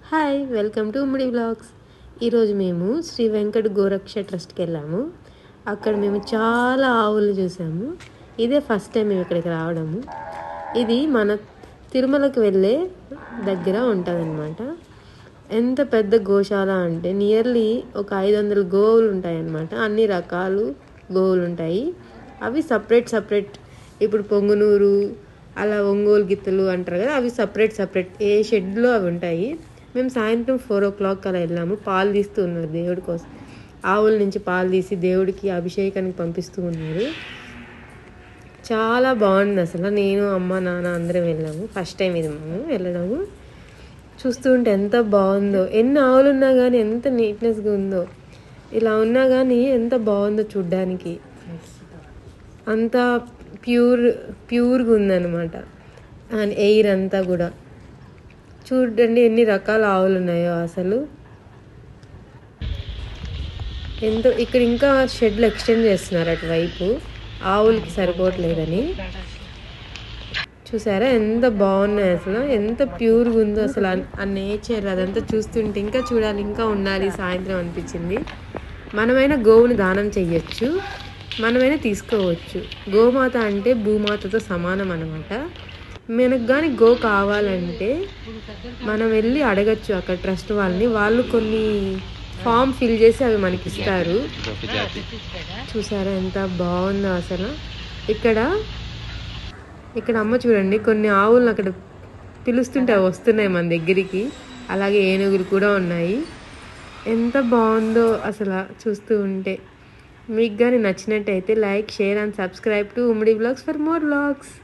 Hi welcome to ఉమ్మడి vlogs. ఈరోజు మేము శ్రీ వెంకట గోరక్ష ట్రస్ట్కి వెళ్ళాము. అక్కడ మేము చాలా ఆవులు చూసాము. ఇదే ఫస్ట్ టైం మేము ఇక్కడికి రావడము. ఇది మన తిరుమలకి వెళ్ళే దగ్గర ఉంటుందన్నమాట. ఎంత పెద్ద గోశాల అంటే నియర్లీ ఒక 500 గోవులు ఉంటాయన్నమాట. అన్ని రకాలు గోవులు ఉంటాయి. అవి సపరేట్ ఇప్పుడు పొంగునూరు అలా ఒంగోలు గిత్తలు అంటారు కదా, అవి సపరేట్ ఏ షెడ్లో అవి ఉంటాయి. మేము సాయంత్రం 4 o'clock అలా వెళ్ళాము. పాలు తీస్తూ ఉన్నారు దేవుడి కోసం. ఆవుల నుంచి పాలు తీసి దేవుడికి అభిషేకానికి పంపిస్తూ ఉన్నారు. చాలా బాగుంది అసలు. నేను అమ్మ నాన్న అందరం వెళ్ళాము. ఫస్ట్ టైం ఇది మేము వెళ్ళడము. చూస్తూ ఉంటే ఎంత బాగుందో. ఎన్ని ఆవులు ఉన్నా కానీ ఎంత నీట్నెస్గా ఉందో. ఇలా ఉన్నా కానీ ఎంత బాగుందో చూడ్డానికి. అంత ప్యూర్గా ఉందన్నమాట. అండ్ ఎయిర్ అంతా కూడా చూడండి ఎన్ని రకాల ఆవులు ఉన్నాయో అసలు. ఎంతో ఇక్కడ ఇంకా షెడ్లు ఎక్స్టెండ్ చేస్తున్నారు అటువైపు, ఆవులకి సరిపోవట్లేదని. చూసారా ఎంత బాగున్నాయి అసలు, ఎంత ప్యూర్గా ఉందో అసలు. ఆ నేచర్ అదంతా చూస్తుంటే ఇంకా చూడాలి, ఇంకా ఉండాలి సాయంత్రం అనిపించింది. మనమైనా గోవుని దానం చెయ్యొచ్చు, మనమైనా తీసుకోవచ్చు. గోమాత అంటే భూమాతతో సమానం అన్నమాట. మనకు కానీ గో కావాలంటే మనం వెళ్ళి అడగచ్చు అక్కడ ట్రస్ట్ వాళ్ళని. వాళ్ళు కొన్ని ఫామ్ ఫిల్ చేసి అవి మనకి ఇస్తారు. చూసారా ఎంత బాగుందో అసలు. ఇక్కడ అమ్మ చూడండి, కొన్ని ఆవులను అక్కడ పిలుస్తుంటే అవి వస్తున్నాయి మన దగ్గరికి. అలాగే ఏనుగులు కూడా ఉన్నాయి. ఎంత బాగుందో అసలు చూస్తూ ఉంటే. మీకు కానీ నచ్చినట్టయితే like, share and subscribe to ఉమ్మడి వ్లాగ్స్ ఫర్ మోర్ వ్లాగ్స్.